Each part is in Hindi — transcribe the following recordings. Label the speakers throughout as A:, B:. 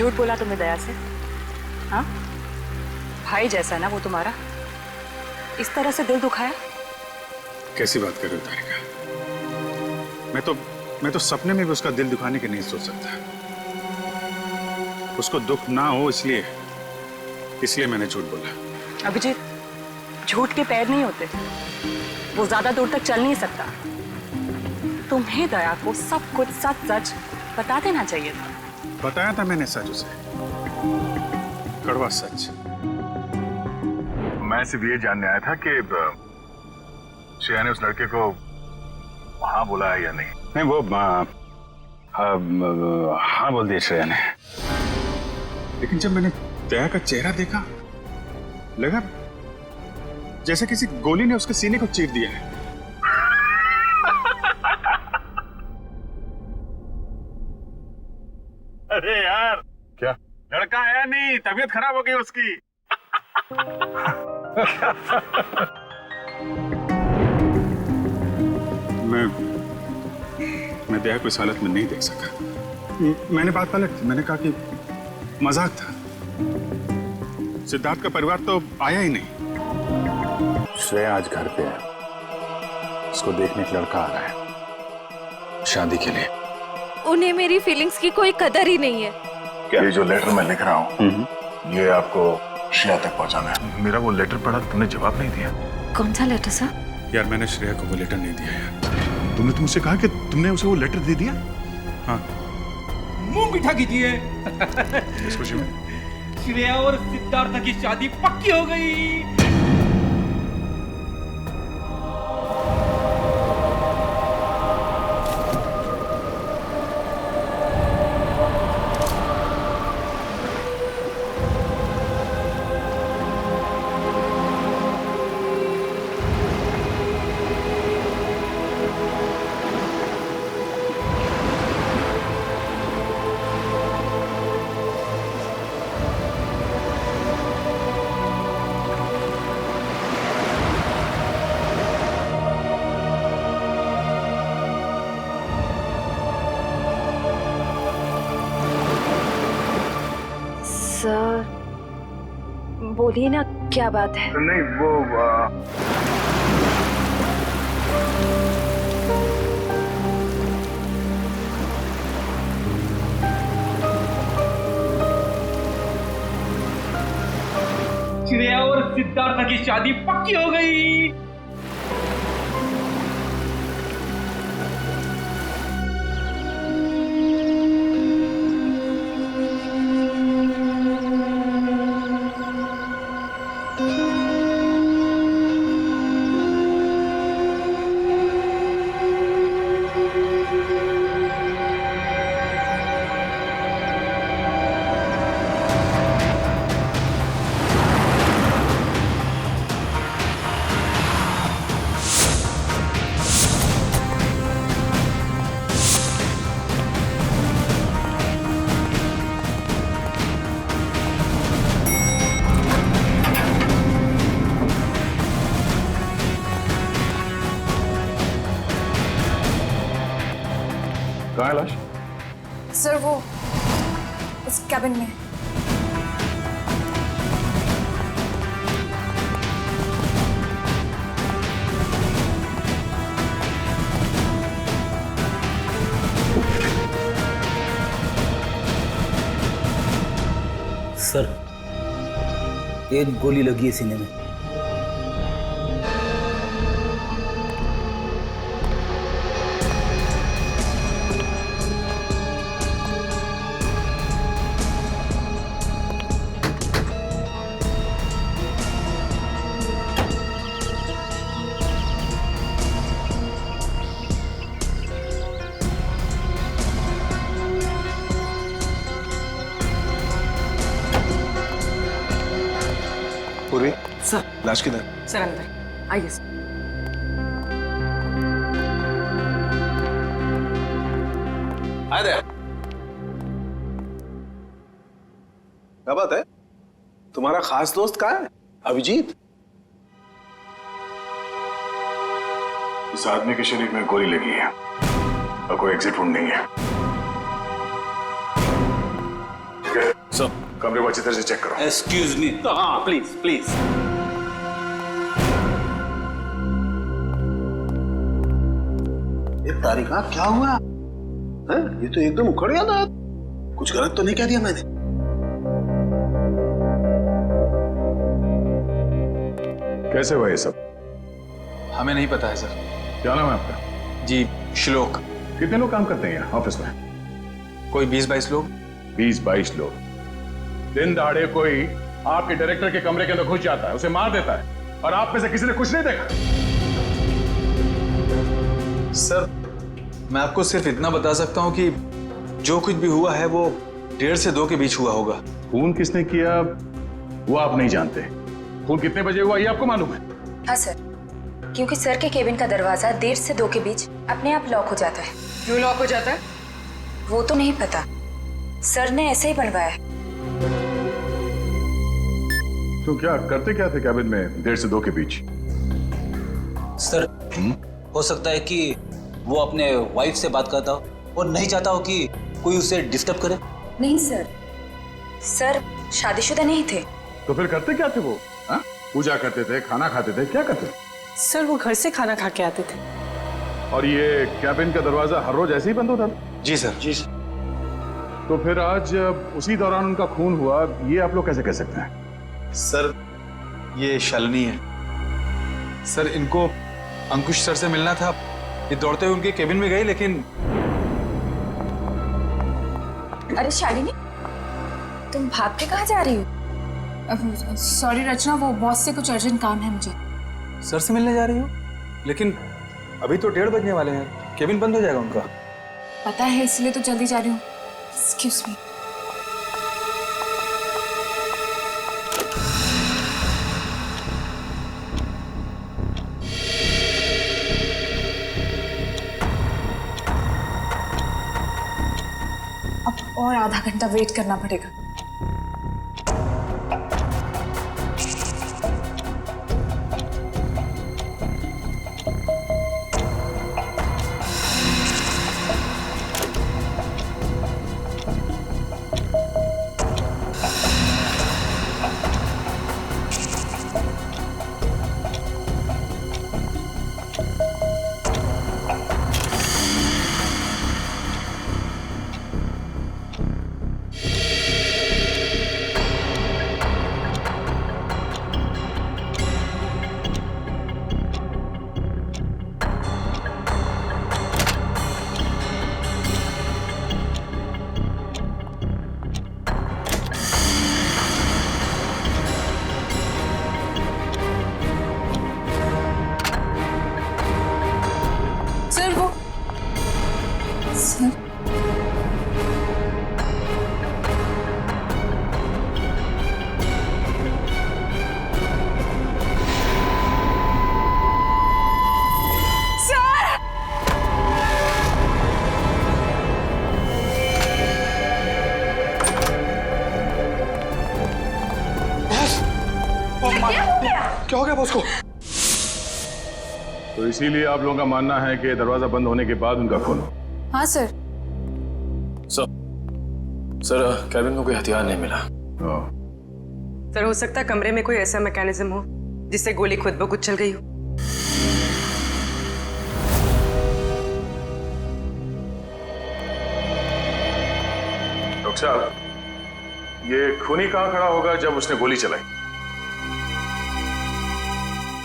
A: झूठ बोला तुमने दया से? हाँ, भाई जैसा ना वो तुम्हारा, इस तरह से दिल दुखाया?
B: कैसी बात कर रहे हो तारिका? मैं तो सपने में भी उसका दिल दुखाने की नहीं सोच सकता। उसको दुख ना हो इसलिए मैंने झूठ बोला।
A: अभिजीत, झूठ के पैर नहीं होते, वो ज्यादा दूर तक चल नहीं सकता। तुम्हें दया को सब कुछ सच सच बता देना चाहिए था।
B: बताया था मैंने सच उसे, कड़वा सच।
C: मैं सिर्फ ये जानने आया था कि श्रेया ने उस लड़के को हाँ बोला है या नहीं।
B: नहीं, वो हाँ बोल दिया श्रेया ने, लेकिन जब मैंने दया का चेहरा देखा लगा जैसे किसी गोली ने उसके सीने को चीर दिया है।
C: अरे यार, क्या लड़का आया नहीं, तबीयत खराब हो गई उसकी।
B: मैं दया को इस हालत में नहीं देख सका। मैंने बात पलट दी, मैंने कहा कि मजाक था। सिद्धार्थ का परिवार तो आया ही नहीं।
C: श्रेया आज घर पे है, उसको देखने एक लड़का आ रहा है शादी के लिए।
D: उन्हें मेरी फीलिंग्स की कोई कदर ही नहीं है।
C: ये जो लेटर मैं लिख रहा हूँ, ये आपको श्रेया तक पहुँचाना है। मेरा वो लेटर पढ़ा, तुमने जवाब नहीं दिया।
D: कौन सा लेटर सर?
B: यार मैंने श्रेया को वो लेटर नहीं दिया यार।
C: तुमने तुमसे कहा कि तुमने उसे वो लेटर दे दिया?
B: हाँ।
E: मुंह मीठा कीजिए।
B: इस खुशी में
E: श्रेया और सिद्धार्थ की शादी पक्की हो गई।
D: सर बोलिए ना, क्या बात है?
C: नहीं, वो
E: श्रेया और सिद्धार्थ की शादी पक्की हो गई।
C: कहाँ है लाश?
F: सर वो उस कैबिन में।
G: सर, एक गोली लगी है सीने में।
C: पूर्वी,
A: सर।
C: लाश किधर?
A: सर अंदर आइए सर।
C: आए दे। क्या बात है? तुम्हारा खास दोस्त कहाँ है? अभिजीत? इस आदमी के शरीर में गोली लगी है और कोई एग्जिट रूट नहीं है। सर कमरे को अच्छी तरह से चेक करो।
G: Excuse me.
H: हाँ प्लीज प्लीज।
I: ये तारिका क्या हुआ है? ये तो एकदम उखड़ गया था। कुछ गलत तो नहीं कह दिया मैंने?
C: कैसे हुआ ये सब?
B: हमें नहीं पता है सर।
C: क्या नाम है आपका?
B: जी श्लोक।
C: कितने लोग काम करते हैं यहाँ ऑफिस में?
B: कोई 20-22 लोग।
C: 20-22 लोग। दिन दहाड़े कोई आपके डायरेक्टर के कमरे के अंदर घुस जाता है, उसे मार देता है, और आप में से किसी ने कुछ नहीं देखा?
B: सर मैं आपको सिर्फ इतना बता सकता हूँ कि जो कुछ भी हुआ है वो 1:30 से 2 के बीच हुआ होगा।
C: खून किसने किया वो आप नहीं जानते। खून कितने बजे हुआ ये आपको मालूम है?
J: हाँ सर, क्योंकि सर के केबिन का दरवाजा 1:30 से 2 के बीच अपने आप लॉक हो जाता है।
A: क्यों लॉक हो जाता है?
J: वो तो नहीं पता, सर ने ऐसे ही बनवाया है।
C: तो क्या करते क्या थे कैबिन में 1:30 से 2 के बीच?
G: सर हो सकता है कि वो अपने वाइफ से बात करता हो और नहीं चाहता हो कि कोई उसे डिस्टर्ब करे।
J: नहीं सर, सर शादीशुदा नहीं थे।
C: तो फिर करते क्या थे वो? हाँ? पूजा करते थे, खाना खाते थे, क्या करते थे?
A: सर वो घर से खाना खा के आते थे।
C: और ये कैबिन का दरवाजा हर रोज ऐसे ही बंद होता था?
B: जी सर।
H: जी सर।
C: तो फिर आज उसी दौरान उनका खून हुआ, ये आप लोग कैसे कह सकते हैं?
B: सर ये शालिनी है। सर इनको अंकुश सर से मिलना था, ये दौड़ते हुए उनके केबिन में गए, लेकिन
J: अरे शालिनी, तुम भाग के कहाँ जा रही हो?
F: सॉरी रचना, वो बॉस से कुछ अर्जेंट काम है मुझे।
B: सर से मिलने जा रही हो? लेकिन अभी तो 1:30 बजने वाले हैं, केबिन बंद हो जाएगा उनका।
F: पता है, इसलिए तो जल्दी जा रही हूँ। Excuse me. अब और आधा घंटा वेट करना पड़ेगा। सर वो सर
C: क्या हो गया बॉस को? तो इसीलिए आप लोगों का मानना है कि दरवाजा बंद होने के बाद उनका खून?
F: हाँ सर।
H: सर कैबिन में कोई हथियार नहीं मिला।
A: सर हो सकता है कमरे में कोई ऐसा मैकेनिज्म हो जिससे गोली खुद ब खुद चल गई हो।
C: डॉक्टर साहब, ये खूनी कहाँ खड़ा होगा जब उसने गोली चलाई?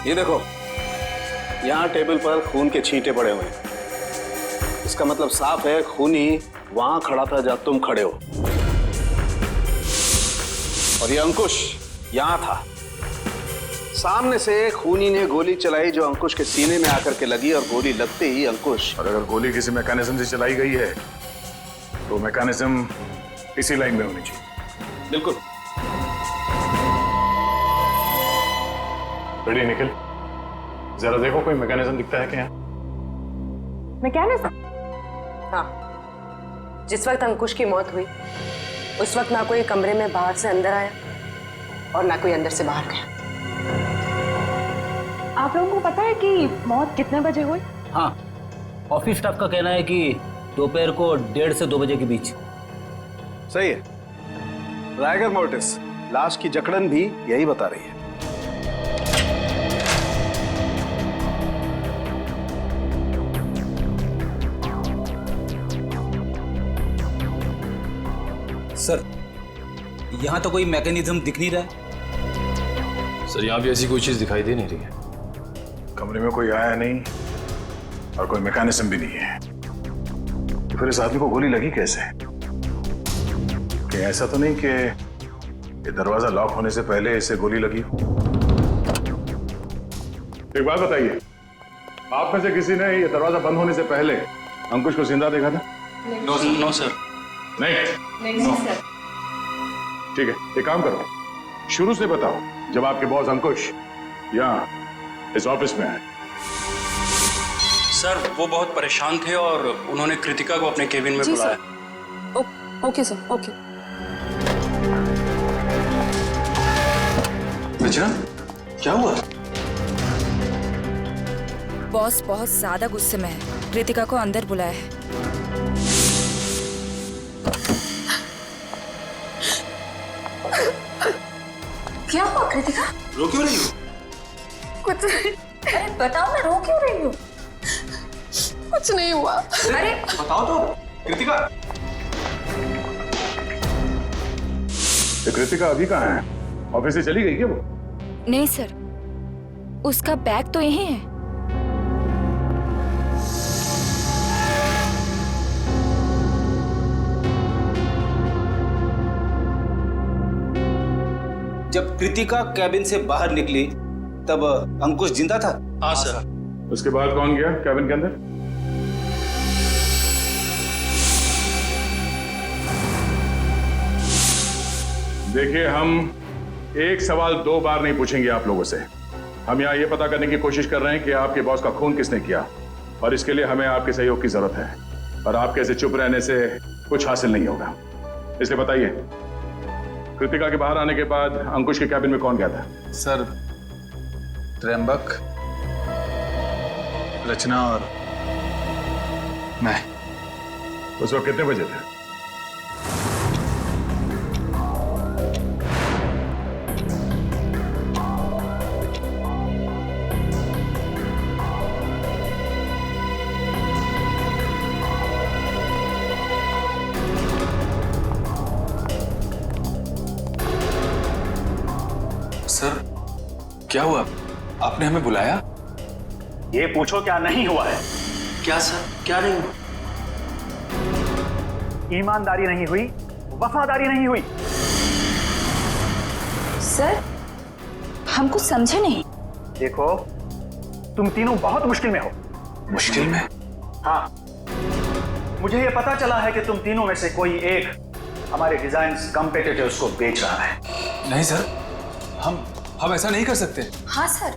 I: ये देखो, यहाँ टेबल पर खून के छींटे पड़े हुए हैं। इसका मतलब साफ है, खूनी वहां खड़ा था जब तुम खड़े हो। और ये अंकुश यहाँ था। सामने से खूनी ने गोली चलाई जो अंकुश के सीने में आकर के लगी, और गोली लगते ही अंकुश।
C: और अगर गोली किसी मैकेनिज्म से चलाई गई है तो मैकेनिज्म इसी लाइन में होनी चाहिए।
I: बिल्कुल।
C: रेडी निखिल, जरा देखो कोई मैकेनिज्म दिखता है क्या?
A: मैकेनिज्म? हाँ, जिस वक्त अंकुश की मौत हुई उस वक्त ना कोई कमरे में बाहर से अंदर आया और ना कोई अंदर से बाहर गया। आप लोगों को पता है कि मौत कितने बजे हुई?
G: हाँ, ऑफिस स्टाफ का कहना है कि दोपहर को 1:30 से 2 बजे के बीच।
I: सही है। राइगर मोर्टिस, लाश की जकड़न भी यही बता रही है।
G: सर, यहाँ तो कोई मैकेनिज्म दिख नहीं रहा है।
H: सर यहाँ भी ऐसी कोई चीज दिखाई दे नहीं रही है।
C: कमरे में कोई आया नहीं और कोई मैकेनिज्म भी नहीं है, तो फिर इस आदमी को गोली लगी कैसे? कि ऐसा तो नहीं कि ये दरवाजा लॉक होने से पहले इसे गोली लगी हो? एक बात बताइए, आप में से किसी ने ये दरवाजा बंद होने से पहले अंकुश को जिंदा देखा था?
H: No sir.
C: नहीं सर। ठीक है, एक काम करो, शुरू से बताओ जब आपके बॉस अंकुश यहाँ इस ऑफिस में आए।
K: सर वो बहुत परेशान थे और उन्होंने कृतिका को अपने केबिन में
F: जी
K: बुलाया।
F: Sir. Okay sir, okay.
H: Rachna, क्या हुआ?
J: बॉस बहुत ज्यादा गुस्से में है, कृतिका को अंदर बुलाया है। क्या हुआ कृतिका?
H: रो क्यों रही हो?
J: कुछ नहीं। अरे बताओ ना, रो क्यों रही हो?
F: कुछ नहीं हुआ।
J: अरे
H: बताओ तो, कृतिका।
C: तो कृतिका अभी कहाँ है? ऑफिस से चली गई क्या वो?
J: नहीं सर, उसका बैग तो यहीं है।
G: जब कृतिका कैबिन से बाहर निकली तब अंकुश जिंदा था?
K: हाँ सर।
C: उसके बाद कौन गया कैबिन के अंदर? देखिए, हम एक सवाल 2 बार नहीं पूछेंगे आप लोगों से। हम यहाँ ये पता करने की कोशिश कर रहे हैं कि आपके बॉस का खून किसने किया, और इसके लिए हमें आपके सहयोग की जरूरत है। और आपके ऐसे चुप रहने से कुछ हासिल नहीं होगा, इसलिए बताइए, कृतिका के बाहर आने के बाद अंकुश के कैबिन में कौन गया था?
B: सर, त्र्यंबक, रचना और मैं।
C: उस वक्त कितने बजे थे?
B: सर, क्या हुआ? आपने हमें बुलाया?
I: ये पूछो क्या नहीं हुआ है।
K: क्या सर, क्या नहीं हुआ?
I: ईमानदारी नहीं हुई, वफादारी नहीं हुई।
J: सर, हम कुछ समझे नहीं।
I: देखो, तुम तीनों बहुत मुश्किल में हो।
B: मुश्किल में?
I: हाँ, मुझे ये पता चला है कि तुम तीनों में से कोई एक हमारे डिजाइन कॉम्पिटिटर्स को बेच रहा है।
B: नहीं सर, हम ऐसा नहीं कर सकते।
J: हाँ सर,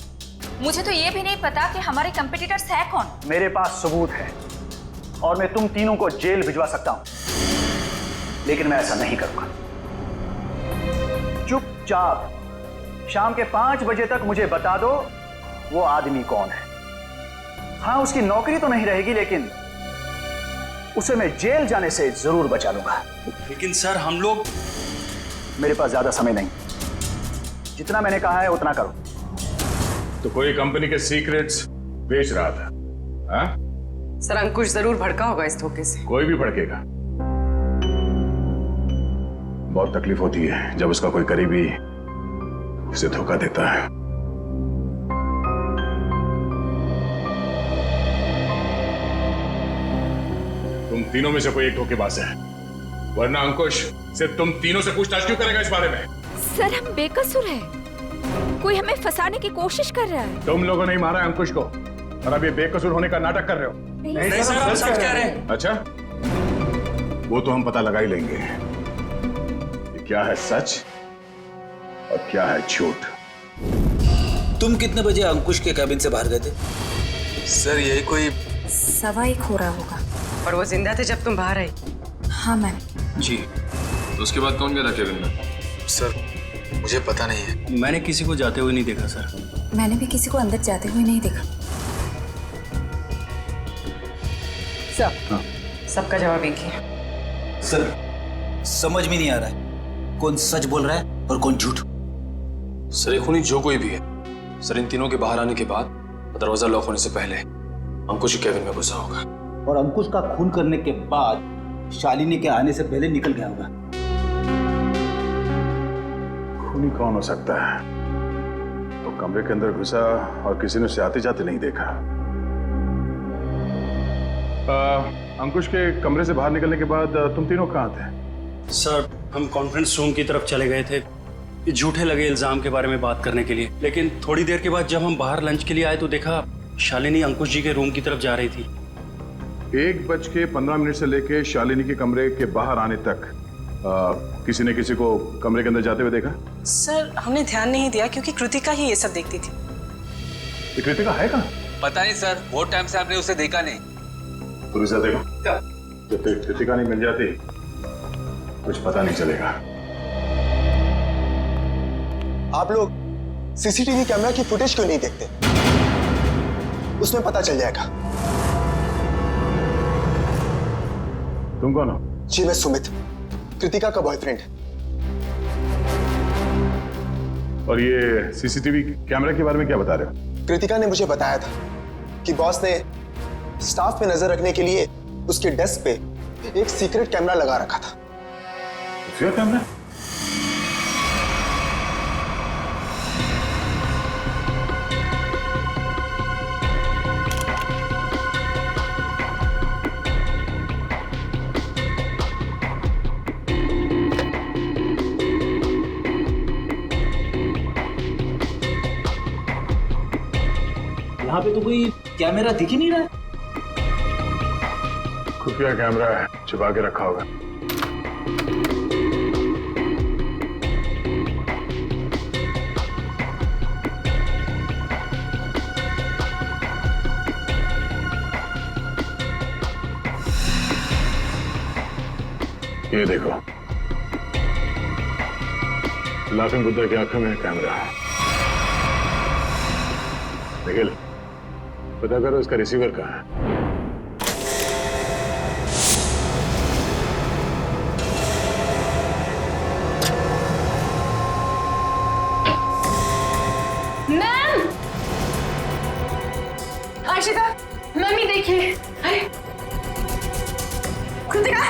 J: मुझे तो ये भी नहीं पता कि हमारे कंपटीटर्स है कौन।
I: मेरे पास सबूत है और मैं तुम तीनों को जेल भिजवा सकता हूं, लेकिन मैं ऐसा नहीं करूंगा। चुपचाप शाम के 5 बजे तक मुझे बता दो वो आदमी कौन है। हाँ, उसकी नौकरी तो नहीं रहेगी, लेकिन उसे मैं जेल जाने से जरूर बचा लूंगा।
K: लेकिन सर, हम लोग...
I: मेरे पास ज्यादा समय नहीं, जितना मैंने कहा है उतना करो।
C: तो कोई कंपनी के सीक्रेट्स बेच रहा था? हाँ?
A: सर, अंकुश जरूर भड़का होगा इस धोखे से।
C: कोई भी भड़केगा। बहुत तकलीफ होती है जब उसका कोई करीबी उसे धोखा देता है। तुम तीनों में से कोई एक धोखेबाज है, वरना अंकुश सिर्फ तुम तीनों से पूछताछ क्यों करेगा इस बारे में?
J: सर, हम बेकसूर हैं। कोई हमें फंसाने की कोशिश कर रहा है।
C: तुम लोगों ने ही मारा अंकुश को, और अब ये बेकसूर होने का नाटक कर रहे हो।
K: नहीं सर, हम सच कह रहे हैं।
C: अच्छा, वो तो हम पता लगा ही लेंगे कि क्या है सच और क्या है झूठ।
G: तुम कितने बजे अंकुश के कैबिन से बाहर गए थे?
B: सर, यही कोई
J: 1:15 हो रहा होगा।
A: और वो जिंदा थे जब तुम बाहर आई?
J: हाँ मैम।
H: जी, तो उसके बाद कौन गया था केबिन में?
B: सर, मुझे पता नहीं है।
K: मैंने किसी को जाते हुए नहीं देखा सर।
J: मैंने भी किसी को अंदर जाते हुए नहीं देखा।
A: सब सबका जवाब एक ही है।
G: सर, समझ में नहीं आ रहा है, कौन सच बोल रहा है और कौन झूठ।
H: सर ये खूनी जो कोई भी है, सर इन तीनों के बाहर आने के बाद दरवाजा लॉक होने से पहले अंकुश ही केबिन में घुसा होगा।
G: और अंकुश का खून करने के बाद शालिनी के आने से पहले निकल गया होगा।
C: खूनी कौन हो सकता है? तो कमरे के अंदर घुसा और किसी ने उसे आते जाते नहीं देखा। अंकुश के कमरे से बाहर निकलने के बाद तुम तीनों कहाँ थे?
K: सर हम कॉन्फ्रेंस रूम की तरफ चले गए थे ये झूठे लगे इल्जाम के बारे में बात करने के लिए, लेकिन थोड़ी देर के बाद जब हम बाहर लंच के लिए आए तो देखा शालिनी अंकुश जी के रूम की तरफ जा रही थी।
C: 1:15 से लेके शालिनी के कमरे के बाहर आने तक किसी ने किसी को कमरे के अंदर जाते हुए देखा?
A: सर हमने ध्यान नहीं दिया क्योंकि कृतिका ही ये सब देखती थी।
C: ये कृतिका है कहाँ?
G: पता नहीं सर, बहुत टाइम से आपने उसे देखा नहीं।
C: पुलिस देखो, जब तक कृतिका नहीं मिल जाती कुछ पता नहीं चलेगा।
L: आप लोग सीसीटीवी कैमरा की फुटेज क्यों नहीं देखते? उसमें पता चल जाएगा।
C: तुम कौन हो?
L: जी मैं सुमित, कृतिका का बॉयफ्रेंड।
C: और ये सीसीटीवी कैमरा के बारे में क्या बता रहे हो?
L: कृतिका ने मुझे बताया था कि बॉस ने स्टाफ पे नजर रखने के लिए उसके डेस्क पे एक सीक्रेट कैमरा लगा रखा था।
C: क्या कैमरा?
G: यहाँ पे तो कोई कैमरा दिख ही नहीं रहा है।
C: खुफिया कैमरा है, छुपा के रखा होगा। ये देखो, लाफिंग बुद्धा की आंखों में कैमरा है। निखिल, पता करो इसका रिसीवर कहाँ है।
F: मैम, आशिता, मम्मी देखिए। अरे कृतिका,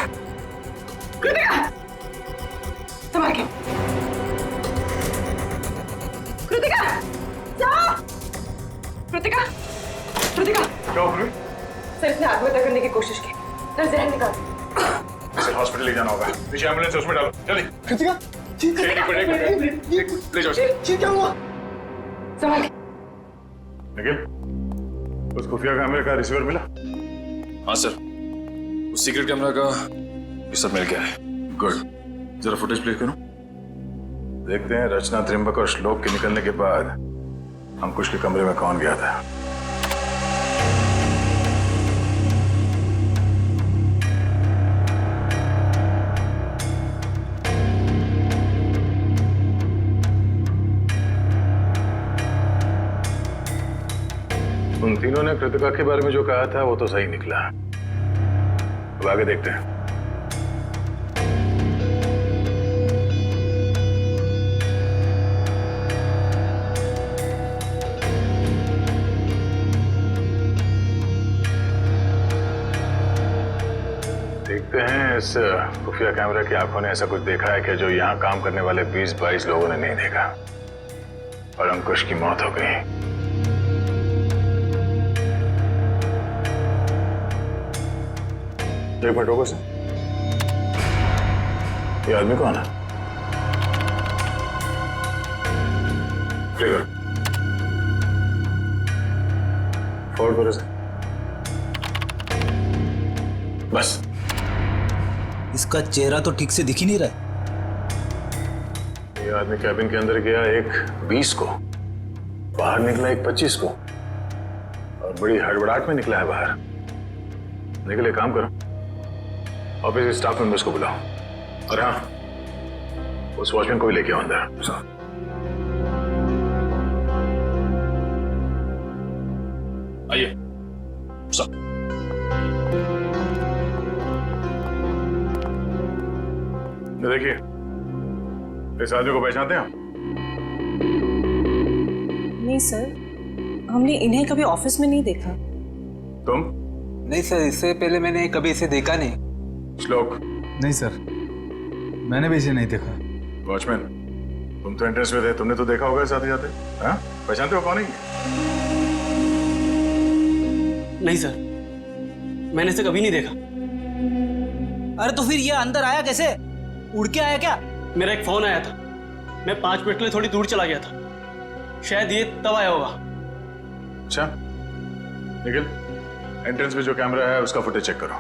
F: कृतिका, संभाल के। कृतिका, जाओ। कृतिका, कृतिका।
C: क्या हो गया?
F: सर इसने आत्महत्या करने की कोशिश की। सर जहर निकाल।
C: इसे हॉस्पिटल ले जाना होगा। पीछे एम्बुलेंस उसमें डालो, जल्दी।
L: कृतिका,
C: ले जाओ।
L: क्या हुआ?
F: संभाल के।
C: निखिल, उस खुफिया कैमरे का रिसीवर मिला?
H: हाँ सर, उस सीक्रेट कैमरा का सब मिल गया है। गुड, जरा फुटेज प्ले करो।
C: देखते हैं रचना, त्रिंबक और श्लोक के निकलने के बाद अंकुश के कमरे में कौन गया था। उन तीनों ने कृतिका के बारे में जो कहा था वो तो सही निकला। अब आगे देखते हैं। देखते हैं इस खुफिया कैमरा की आंखों ने ऐसा कुछ देखा है कि जो यहाँ काम करने वाले 20-22 लोगों ने नहीं देखा और अंकुश की मौत हो गई। एक मिनट रुको सर, ये आदमी कौन है? फॉरवर्ड करो सर। बस
G: इसका चेहरा तो ठीक से दिख ही नहीं रहा है।
C: ये आदमी कैबिन के अंदर गया एक 20 को, बाहर निकला एक 25 को और बड़ी हड़बड़ाहट में निकला है बाहर। निकल, एक काम करो, ऑफिस के स्टाफ मेंबर्स को बुलाओ और हाँ, उस वॉचमैन को भी लेके आओ अंदर।
H: आइए सर।
C: देखिए, इस आदमी को पहचानते हैं आप?
F: नहीं सर, हमने इन्हें कभी ऑफिस में नहीं देखा।
C: तुम?
G: नहीं सर, इससे पहले मैंने कभी इसे देखा नहीं।
C: श्लोक?
M: नहीं सर, मैंने भी इसे नहीं देखा।
C: वॉचमैन, तुम तो एंट्रेंस में थे, तुमने तो देखा होगा साथ ही जाते। हाँ, पहचानते हो कौन है ये?
K: नहीं सर, मैंने इसे कभी नहीं देखा।
G: अरे तो फिर ये अंदर आया कैसे? उड़ के आया क्या?
K: मेरा एक फोन आया था, मैं 5 मिनट के लिए थोड़ी दूर चला गया था, शायद ये तब आया होगा।
C: अच्छा, निखिल, एंट्रेंस में जो कैमरा है उसका फुटेज चेक करो।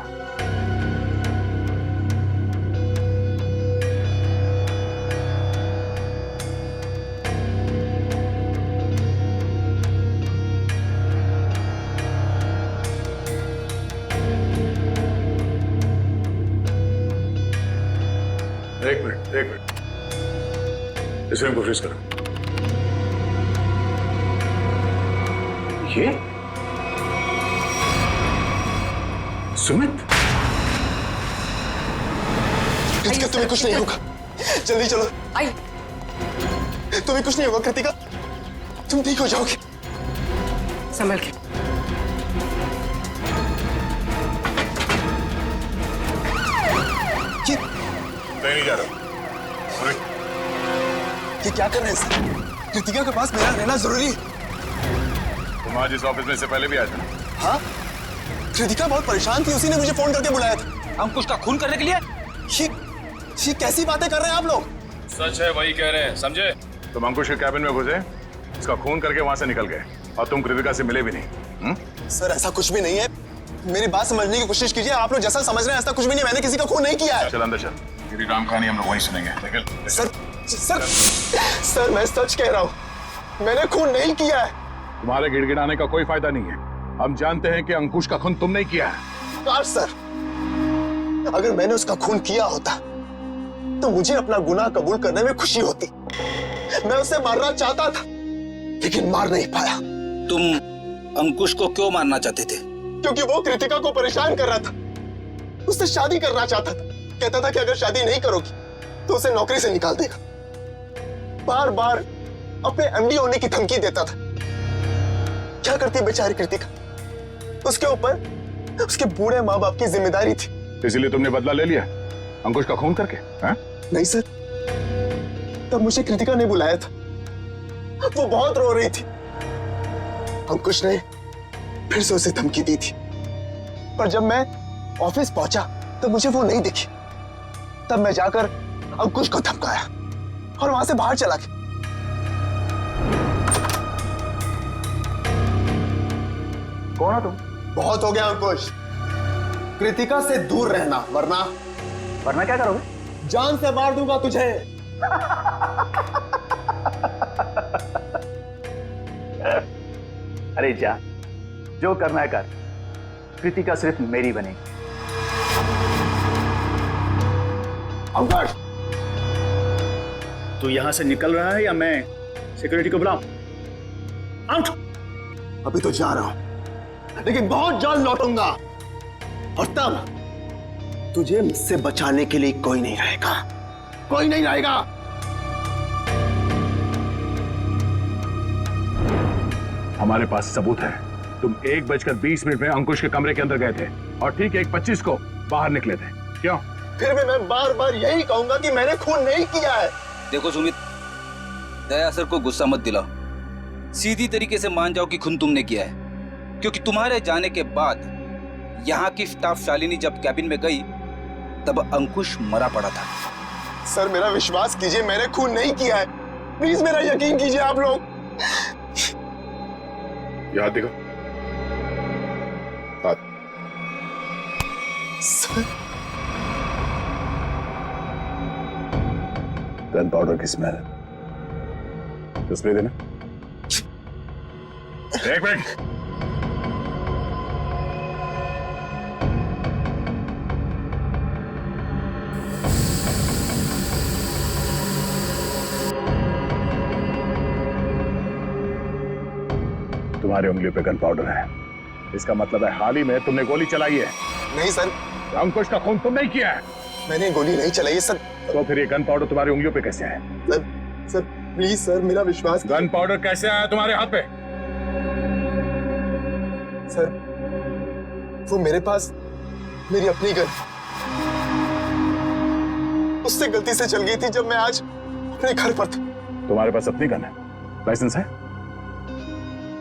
C: एक मिनट, इस फ्रेम को फ्रीज करो। ये सुमित?
L: कृतिका, तुम्हें कुछ नहीं होगा, जल्दी चलो।
A: आई,
L: तुम्हें कुछ नहीं होगा कृतिका, तुम ठीक हो जाओगे।
A: संभल के।
C: नहीं जा रहा।
L: ये क्या कर रहे हैं सर? कृतिका के पास मेरा रहना जरूरी है।
C: तुम आज इस ऑफिस में से पहले भी आए थे ना?
L: हाँ, कृतिका बहुत परेशान थी, उसी ने मुझे फोन करके बुलाया था।
G: अंकुश का खून करने के लिए?
L: ये कैसी बातें कर रहे हैं आप लोग?
H: सच है, वही कह रहे हैं, समझे?
C: तुम अंकुश के कैबिन में घुसे, इसका खून करके वहां से निकल गए और तुम कृतिका से मिले भी नहीं।
L: सर ऐसा कुछ भी नहीं है, मेरी बात समझने की कोशिश कीजिए। आप लोग जैसा समझ रहे हैं ऐसा कुछ भी नहीं, मैंने किसी का खून नहीं किया है।
C: चल अंदर चल, तेरी राम कहानी हम लोग वहीं सुनेंगे। निकल।
L: सर मैं सच कह रहा हूँ, मैंने खून नहीं किया है।
C: तुम्हारे गिड़गिड़ाने का कोई फायदा नहीं है, हम जानते हैं कि अंकुश का खून तुमने किया है।
L: काश सर, अगर मैंने उसका खून किया होता तो मुझे अपना गुनाह कबूल करने में खुशी होती। मैं उसे मारना चाहता था लेकिन मार नहीं पाया।
G: तुम अंकुश को क्यों मारना चाहते थे?
L: क्योंकि वो कृतिका को परेशान कर रहा था, उससे शादी करना चाहता था। कहता था कि अगर शादी नहीं करोगी तो उसे नौकरी से निकाल देगा। बार बार अपने एमडी होने की धमकी देता था। क्या करती बेचारी कृतिका, उसके ऊपर उसके बूढ़े माँ बाप की जिम्मेदारी थी।
C: इसीलिए तुमने बदला ले लिया अंकुश का खून करके? है?
L: नहीं सर, तब मुझे कृतिका ने बुलाया था, वो बहुत रो रही थी। अंकुश ने फिर से उसे धमकी दी थी, पर जब मैं ऑफिस पहुंचा तो मुझे वो नहीं दिखी। तब मैं जाकर अंकुश को धमकाया और वहां से बाहर चला गया।
C: कौन है तुम?
L: बहुत हो गया अंकुश, कृतिका से दूर रहना, वरना
I: क्या करोगे?
L: जान से मार दूंगा तुझे।
I: अरे जा, जो करना है कर, कृतिका सिर्फ मेरी बनेगी।
L: अंकुश,
I: तू यहां से निकल रहा है या मैं सिक्योरिटी को बुलाऊं? आउट।
L: अभी तो जा रहा हूं, लेकिन बहुत जल्द लौटूंगा और तब तुझे मुझसे बचाने के लिए कोई नहीं रहेगा, कोई नहीं रहेगा।
C: हमारे पास सबूत है, तुम 1:20 में अंकुश के कमरे के अंदर गए थे और ठीक 1:25 को बाहर निकले थे। क्यों?
L: फिर भी मैं बार बार यही कहूंगा कि मैंने खून नहीं किया है।
G: देखो सुमित, दया सर को गुस्सा मत दिलाओ, सीधी तरीके से मान जाओ कि खून तुमने किया है, क्योंकि तुम्हारे जाने के बाद यहाँ की स्टाफ शालिनी जब कैबिन में गई तब अंकुश मरा पड़ा था।
L: सर मेरा विश्वास कीजिए, मैंने खून नहीं किया है, प्लीज मेरा यकीन कीजिए आप लोग।
C: याद दिखो।
L: सर,
C: गन पाउडर की स्मेल, स्प्रे देना। एक मिनट, तुम्हारी उंगलियों पे गन पाउडर है, इसका मतलब है हाल ही में तुमने गोली चलाई है।
L: नहीं सर,
C: अंकुश का खून तुमने ही किया है।
L: मैंने गोली नहीं चलाई है सर,
C: तो फिर ये गन पाउडर तुम्हारी उंगलियों पे कैसे आया?
L: सर प्लीज सर, मेरा विश्वास।
C: गन पाउडर कैसे आया तुम्हारे हाथ पे?
L: सर वो मेरे पास मेरी अपनी गन उससे गलती से चल गई थी जब मैं आज अपने घर पर था।
C: तुम्हारे पास अपनी गन है? लाइसेंस है?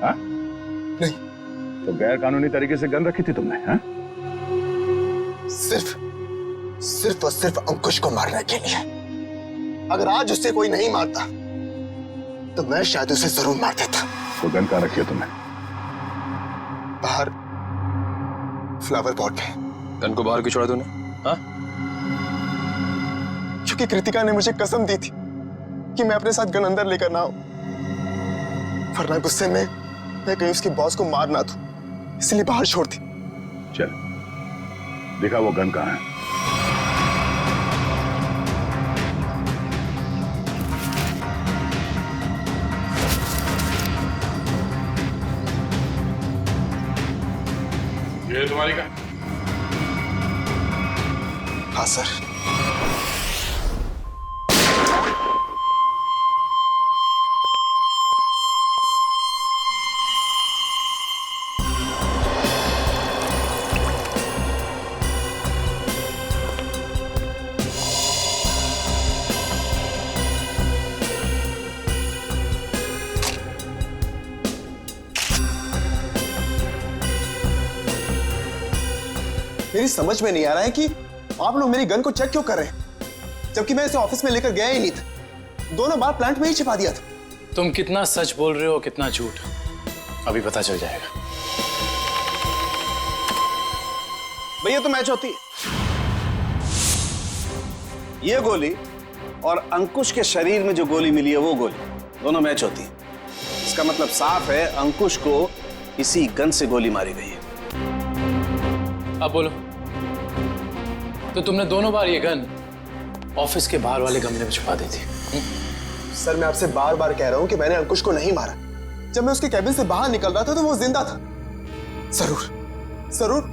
C: हाँ?
L: नहीं।
C: तो गैर कानूनी तरीके से गन रखी थी तुमने? हाँ?
L: सिर्फ और सिर्फ अंकुश को मारने के लिए। अगर आज उससे कोई नहीं मारता तो मैं शायद उसे जरूर मार देता।
C: तो गन कहाँ रखी है तुमने?
L: बाहर फ्लावर पॉट में।
H: गन को बाहर क्यों छोड़ा तूने? हाँ?
L: क्योंकि कृतिका ने मुझे कसम दी थी कि मैं अपने साथ गन अंदर लेकर ना आऊं, वरना गुस्से में मैं कहीं उसके बॉस को मार ना दूं, इसलिए बाहर छोड़ दी।
C: चल दिखा वो गन कहाँ है। ये तुम्हारी गन?
L: हाँ सर। मेरी समझ में नहीं आ रहा है कि आप लोग मेरी गन को चेक क्यों कर रहे हैं, जबकि मैं इसे ऑफिस में लेकर गया ही नहीं था। दोनों बार प्लांट में ही छिपा दिया था।
H: तुम कितना सच बोल रहे हो कितना झूठ अभी पता चल जाएगा।
I: भैया तो मैच होती है। ये गोली और अंकुश के शरीर में जो गोली मिली है वो गोली, दोनों मैच होती है। इसका मतलब साफ है अंकुश को इसी गन से गोली मारी गई है।
H: अब बोलो, तो तुमने दोनों बार ये गन ऑफिस के बाहर वाले गमले में छुपा दी थी?
L: सर मैं आपसे बार बार कह रहा हूं कि मैंने अंकुश को नहीं मारा। जब मैं उसके कैबिन से बाहर निकल रहा था तो वो जिंदा था। जरूर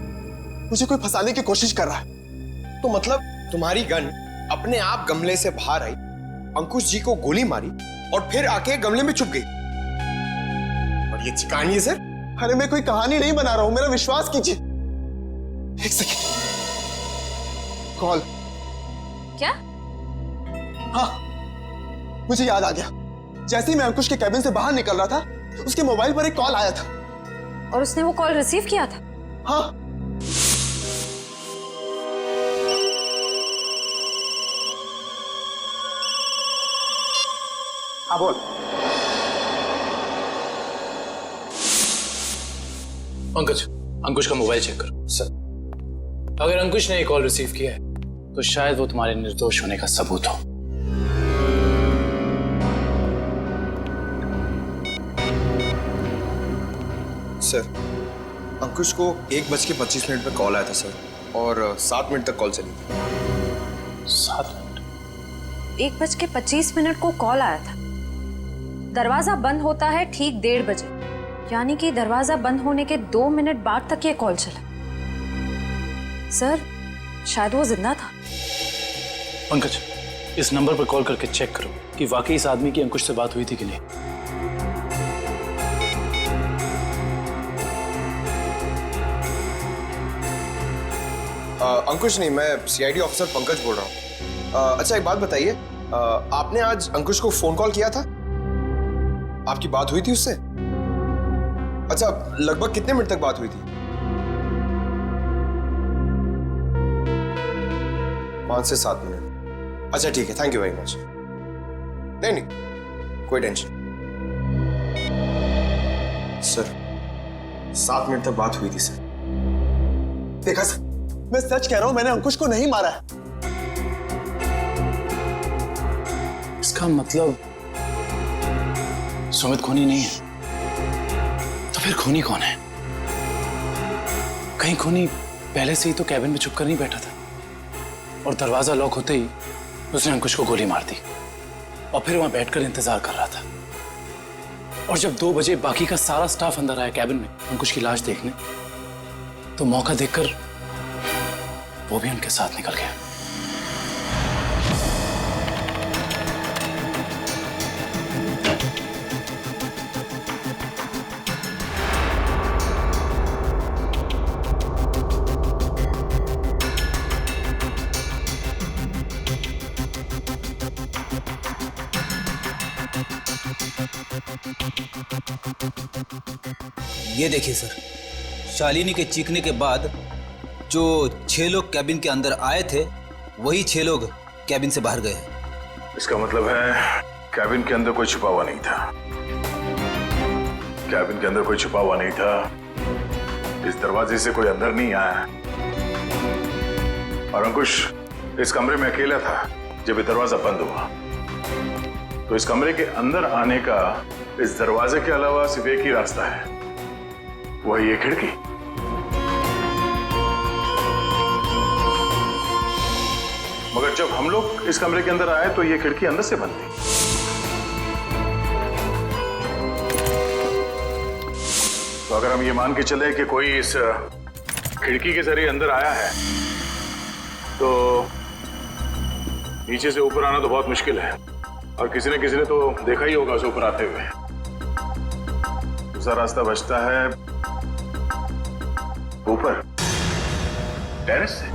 L: मुझे कोई फंसाने की कोशिश कर रहा है।
N: तो मतलब तुम्हारी गन अपने आप गमले से बाहर आई, अंकुश जी को गोली मारी और फिर आके गमले में छुप गई। और ये कहानी है सर?
L: अरे मैं कोई कहानी नहीं बना रहा हूं, मेरा विश्वास कीजिए। एक सेकंड, कॉल।
J: क्या?
L: हाँ मुझे याद आ गया। जैसे ही मैं अंकुश के कैबिन से बाहर निकल रहा था उसके मोबाइल पर एक कॉल आया था।
J: और उसने वो कॉल रिसीव किया था?
L: हाँ।
I: हाँ बोल।
H: पंकज, अंकुश का मोबाइल चेक करो। सर, अगर अंकुश ने एक कॉल रिसीव किया है तो शायद वो तुम्हारे निर्दोष होने का सबूत हो।
N: सर, अंकुश को 1:25 पे कॉल आया था सर, और 7 मिनट तक कॉल चली थी।
H: 7 मिनट?
J: 1:25 को कॉल आया था। दरवाजा बंद होता है ठीक 1:30 बजे, यानी कि दरवाजा बंद होने के 2 मिनट बाद तक ये कॉल चला। सर शायद वो जिंदा था।
H: पंकज, इस नंबर पर कॉल करके चेक करो कि वाकई इस आदमी की अंकुश से बात हुई थी कि नहीं।
N: अंकुश नहीं, मैं सीआईडी ऑफिसर पंकज बोल रहा हूँ। अच्छा एक बात बताइए, आपने आज अंकुश को फोन कॉल किया था? आपकी बात हुई थी उससे? अच्छा, लगभग कितने मिनट तक बात हुई थी? 5 से 7 मिनट। अच्छा ठीक है, थैंक यू वेरी मच। नहीं कोई टेंशन। सर 7 मिनट तक बात हुई थी सर।
L: देखा सर, मैं सच कह रहा हूं, मैंने अंकुश को नहीं मारा है।
H: इसका मतलब सुमित खूनी नहीं है। तो फिर खूनी कौन है? कहीं खूनी पहले से ही तो कैबिन में छुपकर नहीं बैठा था और दरवाजा लॉक होते ही उसने अंकुश को गोली मार दी और फिर वहां बैठकर इंतजार कर रहा था। और जब 2 बजे बाकी का सारा स्टाफ अंदर आया कैबिन में अंकुश की लाश देखने, तो मौका देखकर वो भी उनके साथ निकल गया।
G: ये देखिए सर, शालिनी के चीखने के बाद जो 6 लोग कैबिन के अंदर आए थे वही 6 लोग कैबिन से बाहर गए।
C: इसका मतलब है कैबिन के अंदर कोई छुपा हुआ नहीं था। कैबिन के अंदर कोई छुपा हुआ नहीं था। इस दरवाजे से कोई अंदर नहीं आया। और अंकुश इस कमरे में अकेला था जब ये दरवाजा बंद हुआ। तो इस कमरे के अंदर आने का इस दरवाजे के अलावा सिर्फ एक ही रास्ता है, वही ये खिड़की। मगर जब हम लोग इस कमरे के अंदर आए तो ये खिड़की अंदर से बंद थी। तो अगर हम ये मान के चले कि कोई इस खिड़की के जरिए अंदर आया है तो नीचे से ऊपर आना तो बहुत मुश्किल है, और किसी ने तो देखा ही होगा उसे ऊपर आते हुए। दूसरा रास्ता बचता है ऊपर टेरेस से।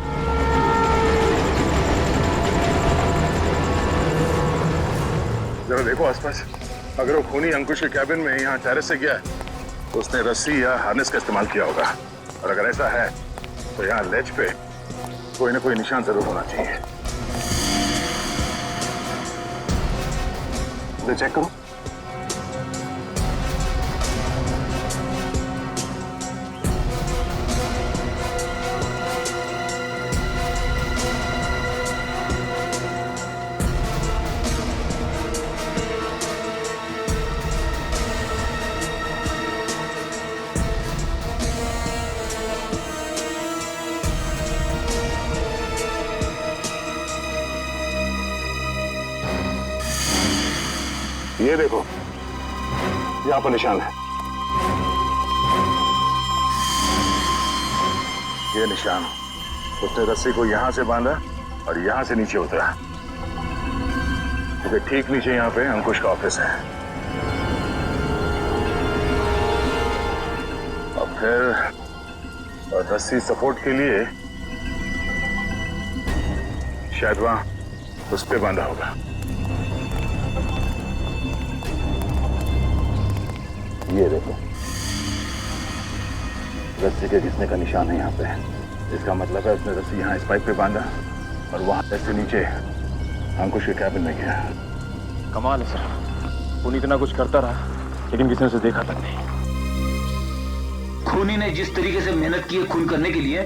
C: जरा देखो आसपास, अगर वो खूनी अंकुश के कैबिन में यहाँ टेरेस से गया है तो उसने रस्सी या हार्नेस का इस्तेमाल किया होगा, और अगर ऐसा है तो यहाँ लेज पे कोई ना कोई निशान जरूर होना चाहिए। इधर चेक करो। ये देखो, यहाँ पर निशान है। ये निशान, उसने रस्सी को यहाँ से बांधा और यहाँ से नीचे उतरा। क्योंकि ठीक नीचे यहाँ पे अंकुश का ऑफिस है। और फिर रस्सी सपोर्ट के लिए शायद वहां उस पे बांधा होगा। ये देखो, रस्सी के घिसने का निशान है यहाँ पे। इसका मतलब है उसने रस्सी यहाँ इस पाइप पे बांधा और वहां से नीचे अंकुश के कैबिन में गया।
O: कमाल है सर, खूनी इतना कुछ करता रहा लेकिन किसी ने उसे देखा तक नहीं।
E: खूनी ने जिस तरीके से मेहनत की है खून करने के लिए,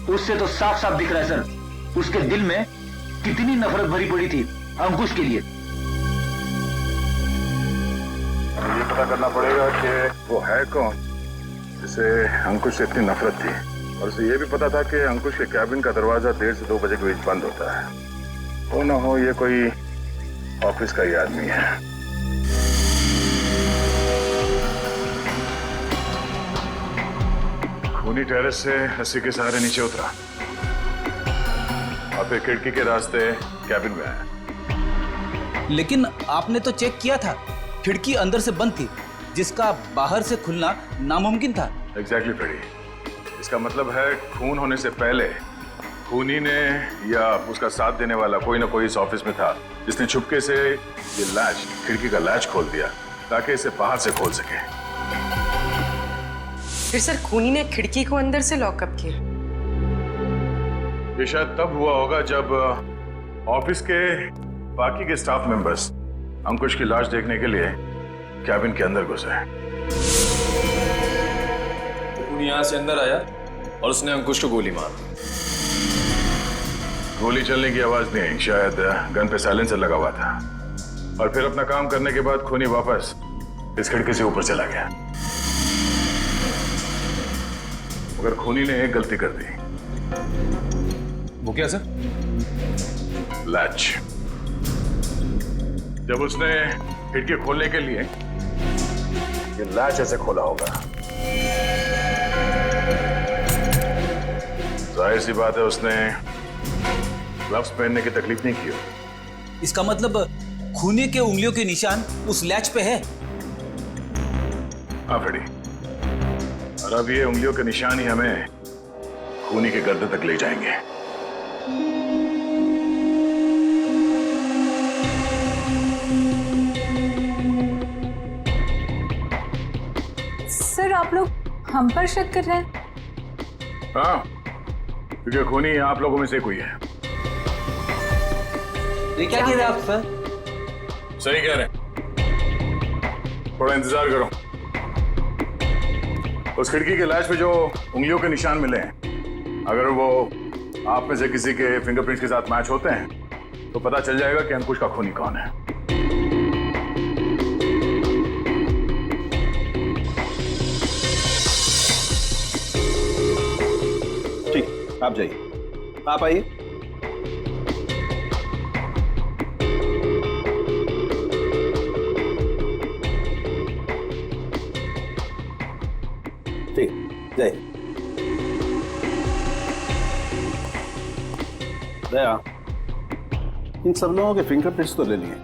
E: उससे तो साफ साफ दिख रहा है सर उसके दिल में कितनी नफरत भरी पड़ी थी अंकुश के लिए।
C: ये पता करना पड़ेगा कि वो है कौन जिसे अंकुश से इतनी नफरत थी, और उसे ये भी पता था कि अंकुश के कैबिन का दरवाजा 1:30 से 2 बजे के बीच बंद होता है। तो ना हो ये कोई ऑफिस का ही आदमी है। खूनी टेरेस से रस्सी के सहारे नीचे उतरा और फिर खिड़की के रास्ते कैबिन में आया।
G: लेकिन आपने तो चेक किया था, खिड़की अंदर से बंद थी, जिसका बाहर से खुलना नामुमकिन था।
C: एग्जैक्टली फ्रेडी, इसका मतलब है खून होने से पहले खूनी ने या उसका साथ देने वाला कोई ना कोई इस ऑफिस में था जिसने छुपके से ये लैच, खिड़की का लैच खोल दिया ताकि इसे बाहर से खोल सके।
P: फिर सर खूनी ने खिड़की को अंदर से लॉकअप किया।
C: ये शायद तब हुआ होगा जब ऑफिस के बाकी के स्टाफ मेंबर्स अंकुश की लाश देखने के लिए कैबिन के अंदर घुसे।
O: खूनी यहाँ से अंदर आया और उसने अंकुश को गोली मार दी।
C: गोली चलने की आवाज नहीं आई, शायद गन पे साइलेंसर लगा हुआ था। और फिर अपना काम करने के बाद खूनी वापस इस खिड़की से ऊपर चला गया। मगर खूनी ने एक गलती कर दी।
O: वो क्या सर?
C: लैच। जब उसने खिड़की खोलने के लिए ये लैच ऐसे खोला होगा, जाहिर सी बात है उसने ग्लव्स पहनने की तकलीफ नहीं की होगी।
G: इसका मतलब खूनी के उंगलियों के निशान उस लैच पे है।
C: हाँ फ्रेडी, और अब ये उंगलियों के निशान ही हमें खूनी के गर्दन तक ले जाएंगे।
F: सर आप लोग हम पर शक कर रहे हैं?
C: हाँ, क्योंकि खूनी आप लोगों में से कोई है।
G: ये क्या कह रहे हैं आप सर?
C: सही कह रहे हैं। थोड़ा इंतजार करो। उस खिड़की के लैच पे जो उंगलियों के निशान मिले हैं, अगर वो आप में से किसी के फिंगरप्रिंट्स के साथ मैच होते हैं तो पता चल जाएगा कि अंकुश का खूनी कौन है।
Q: ठीक, आप जाइए। आप आइए। ठीक, जाइए। दया, इन सब लोगों के फिंगरप्रिंट्स तो ले लिए,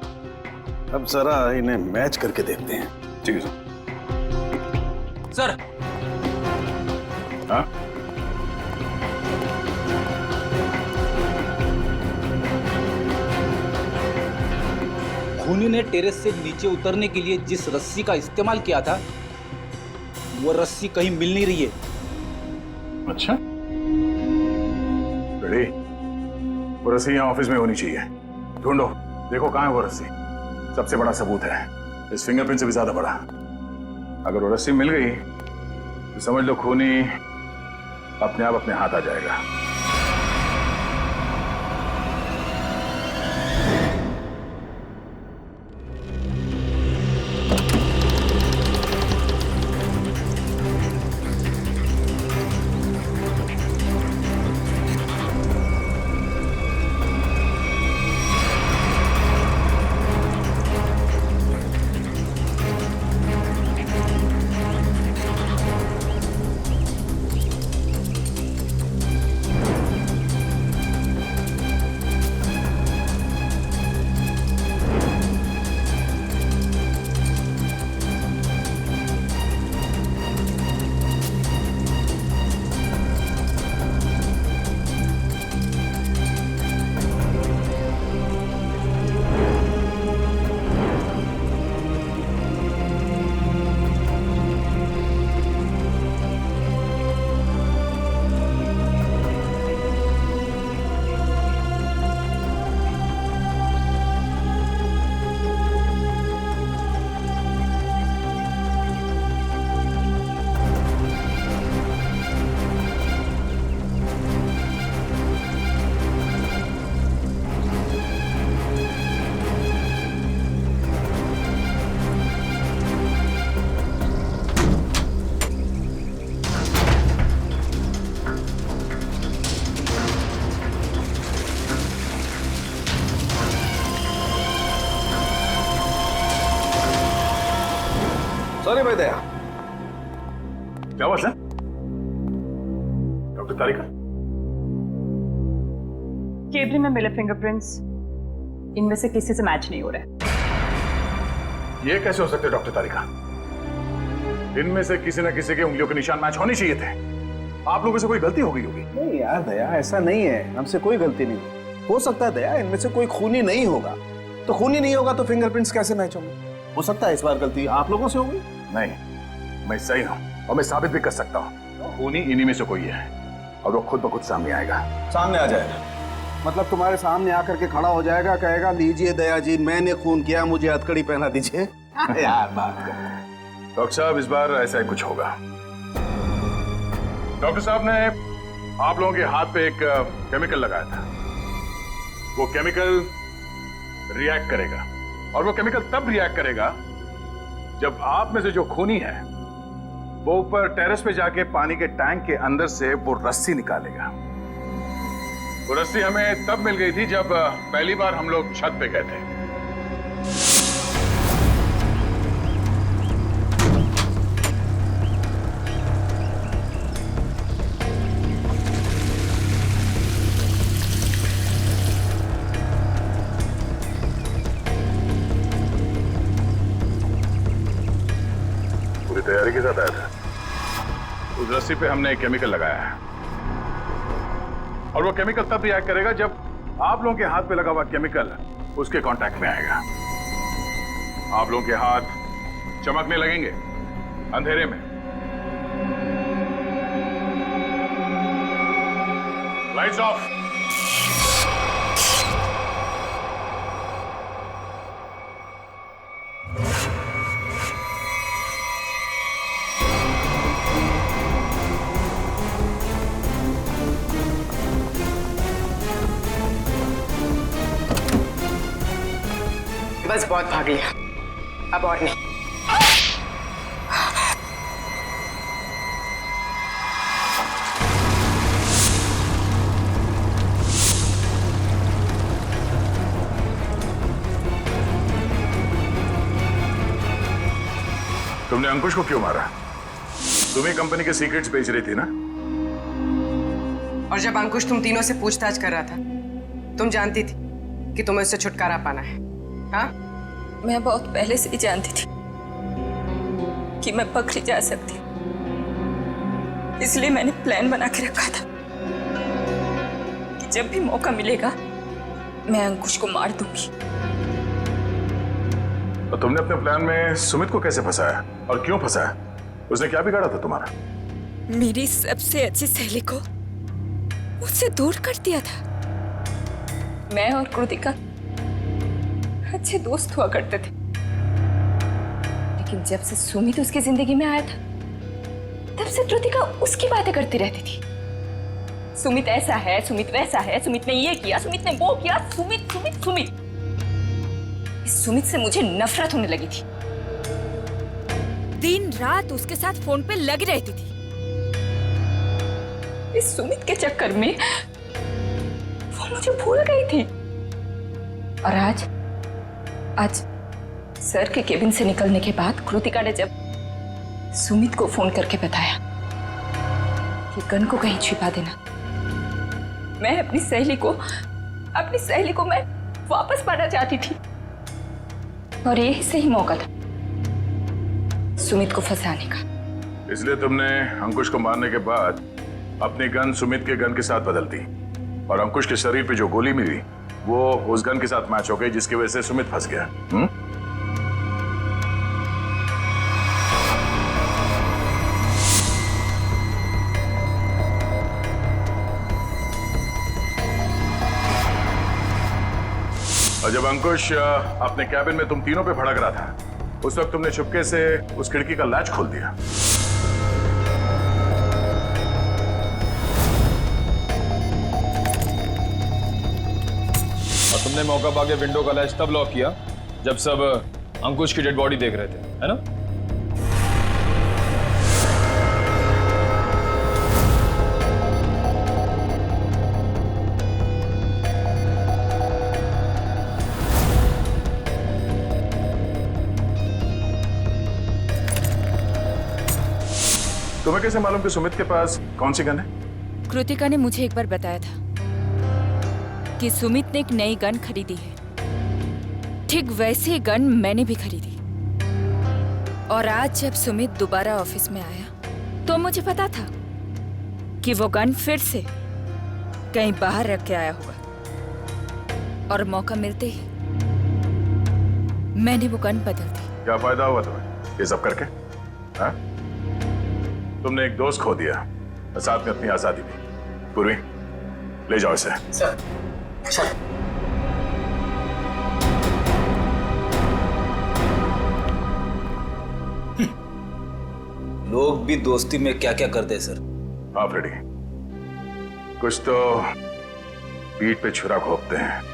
Q: अब जरा इन्हें मैच करके देखते हैं।
C: ठीक है
G: सर।
C: हाँ?
G: खूनी ने टेरेस से नीचे उतरने के लिए जिस रस्सी का इस्तेमाल किया था, वो रस्सी कहीं मिल नहीं रही है।
C: अच्छा, रेडी? वो रस्सी यहाँ ऑफिस में होनी चाहिए। ढूंढो, देखो कहाँ है वो रस्सी। सबसे बड़ा सबूत है, इस फिंगरप्रिंट से भी ज्यादा बड़ा। अगर वो रस्सी मिल गई तो समझ लो खूनी अपने आप अपने हाथ आ जाएगा।
Q: सॉरी भाई दया।
C: क्या बात है डॉक्टर तारिका?
A: केबिन में मिले फिंगरप्रिंट्स इनमें से किसी से मैच नहीं हो रहे।
C: ये कैसे हो सकते डॉक्टर तारिका? इनमें से किसी न किसी के उंगलियों के निशान मैच होने चाहिए थे। आप लोगों से कोई गलती हो गई होगी।
Q: नहीं यार दया, ऐसा नहीं है, हमसे कोई गलती नहीं। हो सकता है दया इनमें से कोई खूनी नहीं होगा, तो खूनी नहीं होगा तो फिंगरप्रिंट्स कैसे मैच होंगे? हो सकता है इस बार गलती आप लोगों से होगी।
C: नहीं, मैं सही हूं और मैं साबित भी कर सकता हूं। खूनी इन्हीं में से कोई है और वो खुद ब खुद सामने आएगा।
Q: सामने आ जाएगा मतलब तुम्हारे सामने आकर के खड़ा हो जाएगा, कहेगा लीजिए दया जी मैंने खून किया, मुझे हथकड़ी पहना दीजिए। यार बात कर।
C: डॉक्टर साहब इस बार ऐसा ही कुछ होगा। डॉक्टर साहब ने आप लोगों के हाथ पे एक केमिकल लगाया था। वो केमिकल रिएक्ट करेगा और वो केमिकल तब रिएक्ट करेगा जब आप में से जो खूनी है वो ऊपर टेरेस पे जाके पानी के टैंक के अंदर से वो रस्सी निकालेगा। वो रस्सी हमें तब मिल गई थी जब पहली बार हम लोग छत पे गए थे। पूरी तैयारी के साथ आया था। उस रस्सी पे हमने एक केमिकल लगाया है और वो केमिकल तब रिएक्ट करेगा जब आप लोगों के हाथ पे लगा हुआ केमिकल उसके कांटेक्ट में आएगा। आप लोगों के हाथ चमकने लगेंगे अंधेरे में। Lights off.
P: बस बहुत भाग लिया, अब और नहीं।
C: तुमने अंकुश को क्यों मारा? तुम्हें कंपनी के सीक्रेट्स बेच रही थी ना?
P: और जब अंकुश तुम तीनों से पूछताछ कर रहा था, तुम जानती थी कि तुम्हें उससे छुटकारा पाना है। हाँ?
A: मैं बहुत पहले से ही जानती थी कि मैं पकड़ी जा सकती, इसलिए मैंने प्लान बना के रखा था कि जब भी मौका मिलेगा मैं अंकुश को मार दूंगी।
C: और तुमने अपने प्लान में सुमित को कैसे फंसाया और क्यों फंसाया? उसने क्या बिगाड़ा था तुम्हारा?
A: मेरी सबसे अच्छी सहेली को मुझसे दूर कर दिया था। मैं और कृतिका अच्छे दोस्त हुआ करते थे, लेकिन जब से सुमित उसकी जिंदगी में आया था तब से कृतिका उसकी बातें करती रहती थी। सुमित ऐसा है, सुमित वैसा है, सुमित ने ये किया, सुमित ने वो किया, सुमित सुमित सुमित। इस सुमित से मुझे नफरत होने लगी थी। दिन रात उसके साथ फोन पे लगी रहती थी। इस सुमित के चक्कर में वो मुझे भूल गई थी। और आज सर के केबिन से निकलने के बाद कृतिका ने जब सुमित को फोन करके बताया कि गन को कहीं छिपा देना, मैं अपनी सहेली को मैं वापस पाना चाहती थी। और यही सही मौका था सुमित को फंसाने का।
C: इसलिए तुमने अंकुश को मारने के बाद अपनी गन सुमित के गन के साथ बदल दी, और अंकुश के शरीर पे जो गोली मिली वो उस गन के साथ मैच हो गई, जिसकी वजह से सुमित फंस गया। और जब अंकुश अपने कैबिन में तुम तीनों पे भड़क रहा था, उस वक्त तुमने चुपके से उस खिड़की का लैच खोल दिया।
O: और तुमने मौका पाके विंडो का लैच तब लॉक किया जब सब अंकुश की डेड बॉडी देख रहे थे, है ना?
C: तुम्हें कैसे मालूम कि सुमित के पास कौन सी गन है?
R: कृतिका ने मुझे एक बार बताया था कि सुमित ने एक नई गन खरीदी है। ठीक वैसी गन मैंने भी खरीदी। और आज जब सुमित दोबारा ऑफिस में आया तो मुझे पता था कि वो गन फिर से कहीं बाहर रख के आया होगा। और मौका मिलते ही मैंने वो गन बदल दी।
C: क्या फायदा हुआ तुम्हें ये सब करके? हाँ? तुमने एक दोस्त खो दिया और साथ में अपनी आजादी भी। पूर्वी, ले जाओ इसे।
L: सर।
G: लोग भी दोस्ती में क्या क्या करते हैं सर।
C: हाँ फ्रेडी, कुछ तो पीठ पे छुरा घोंपते हैं।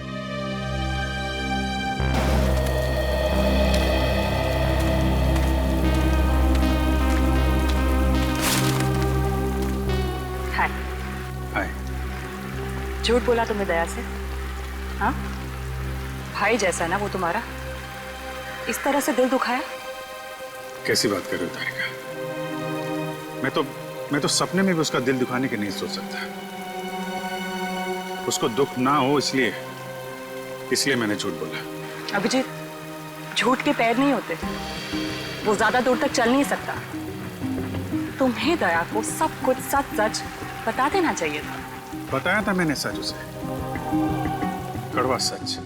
A: झूठ बोला तुमने दया से? हाँ, भाई जैसा ना वो तुम्हारा, इस तरह से दिल दुखाया?
B: कैसी बात कर रहे हो तारिका? मैं तो सपने में भी उसका दिल दुखाने की नहीं सोच सकता। उसको दुख ना हो इसलिए मैंने झूठ बोला।
A: अभिजीत, झूठ के पैर नहीं होते, वो ज्यादा दूर तक चल नहीं सकता। तुम्हें दया को सब कुछ सच सच बता देना चाहिए था।
B: बताया था मैंने सच उसे, कड़वा सच।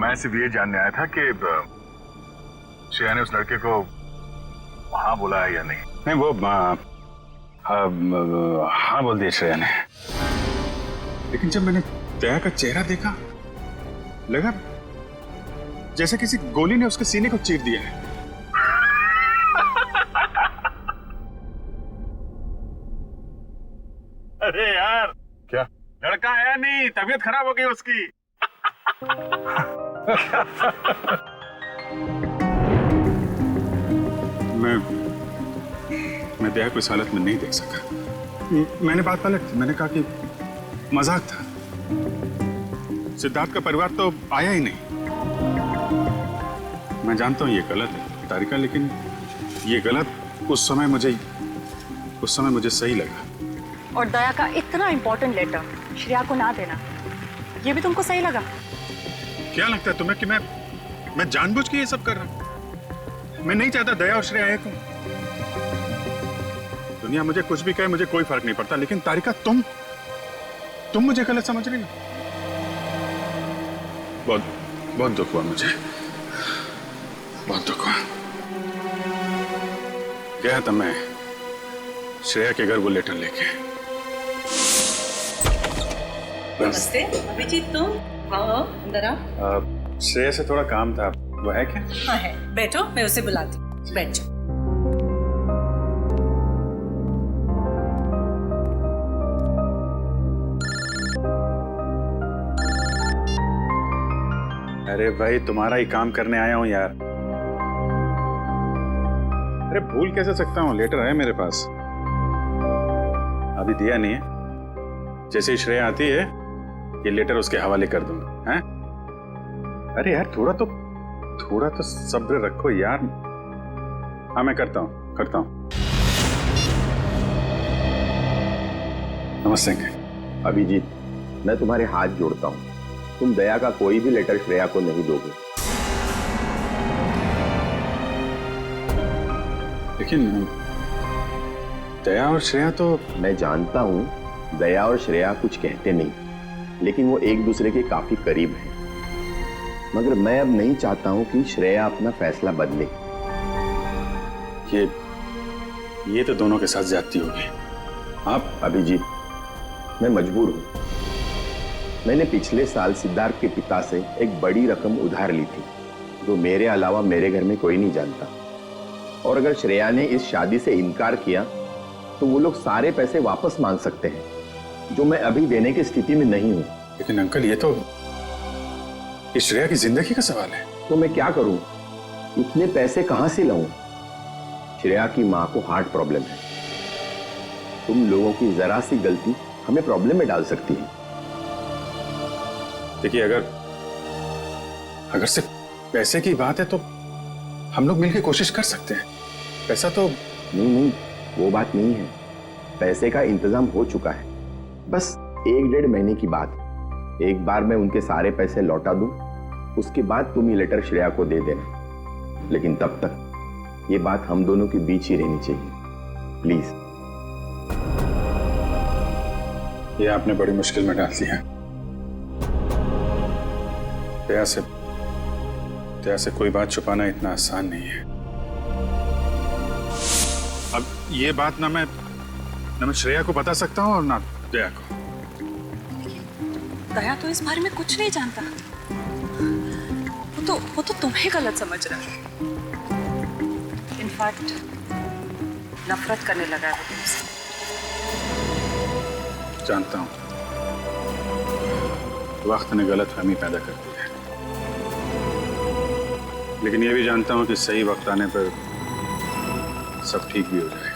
C: मैं सिर्फ ये जानने आया था कि श्रेया ने उस लड़के को हाँ बोला है या नहीं।
B: नहीं, वो हाँ बोल दिया श्रेया ने। लेकिन जब मैंने दया का चेहरा देखा, लगा जैसे किसी गोली ने उसके सीने को चीर दिया है।
C: अरे यार, क्या लड़का है नहीं, तबीयत खराब हो गई उसकी।
B: मैं दया को इस हालत में नहीं देख सका। मैंने बात पलट दी। मैंने कहा कि मजाक था। सिद्धार्थ का परिवार तो आया ही नहीं। मैं जानता हूं ये गलत है तारिका, लेकिन ये गलत उस समय मुझे सही लगा।
S: और दया का इतना इंपॉर्टेंट लेटर श्रेया को ना देना, ये भी तुमको सही लगा?
B: क्या लगता है तुम्हें कि मैं जानबूझ के ये सब कर रहा हूं? मैं नहीं चाहता दया और श्रेया एक हो। दुनिया मुझे कुछ भी कहे, मुझे कोई फर्क नहीं पड़ता, लेकिन तारिका तुम मुझे गलत समझ रही हो। बहुत दुख हुआ मुझे, बहुत दुख हुआ। गया था मैं श्रेया के घर वो लेटर लेके।
S: नमस्ते अभिजीत, तुम? हाँ, अंदर आओ।
B: श्रेया से थोड़ा काम था, वो है क्या?
S: हाँ है, बैठो, मैं उसे बुलाती हूँ। बैठ जाओ।
B: अरे भाई, तुम्हारा ही काम करने आया हूं यार। अरे भूल कैसे सकता हूं, लेटर है मेरे पास। अभी दिया नहीं है, जैसे ही श्रेया आती है ये लेटर उसके हवाले कर दूंगा। हैं? अरे यार थोड़ा तो सब्र रखो यार। हाँ मैं करता हूँ। नमस्ते।
T: अभिजीत, मैं तुम्हारे हाथ जोड़ता हूँ, तुम दया का कोई भी लेटर श्रेया को नहीं दोगे।
B: लेकिन दया और श्रेया तो...
T: मैं जानता हूँ दया और श्रेया कुछ कहते नहीं, लेकिन वो एक दूसरे के काफी करीब हैं। मगर मैं अब नहीं चाहता हूँ कि श्रेया अपना फैसला बदले।
B: ये तो दोनों के साथ ज्यादती होगी।
T: आप? अभिजीत, मैं मजबूर हूँ। मैंने पिछले साल सिद्धार्थ के पिता से एक बड़ी रकम उधार ली थी, जो मेरे अलावा मेरे घर में कोई नहीं जानता। और अगर श्रेया ने इस शादी से इनकार किया तो वो लोग सारे पैसे वापस मांग सकते हैं, जो मैं अभी देने की स्थिति में नहीं हूं।
B: लेकिन अंकल, ये तो श्रेया की जिंदगी का सवाल है।
T: तो मैं क्या करूं? इतने पैसे कहां से लाऊं? श्रेया की मां को हार्ट प्रॉब्लम है। तुम लोगों की जरा सी गलती हमें प्रॉब्लम में डाल सकती है।
B: देखिए, अगर सिर्फ पैसे की बात है तो हम लोग मिलकर कोशिश कर सकते हैं। पैसा तो...
T: नहीं, वो बात नहीं है। पैसे का इंतजाम हो चुका है, बस 1-1.5 महीने की बात। एक बार मैं उनके सारे पैसे लौटा दूं, उसके बाद तुम ये लेटर श्रेया को दे देना। लेकिन तब तक ये बात हम दोनों के बीच ही रहनी चाहिए, प्लीज।
B: ये आपने बड़ी मुश्किल में डाल दिया। दया से कोई बात छुपाना इतना आसान नहीं है। अब ये बात ना मैं श्रेया को बता सकता हूँ और ना दया को।
S: दया तो इस बारे में कुछ नहीं जानता। वो तो तुम्हें गलत समझ रहा है। इनफैक्ट नफरत करने लगा है वो तुमसे।
B: जानता हूँ, वक्त ने गलतफहमी पैदा कर दी है, लेकिन ये भी जानता हूँ कि सही वक्त आने पर सब ठीक भी हो जाए।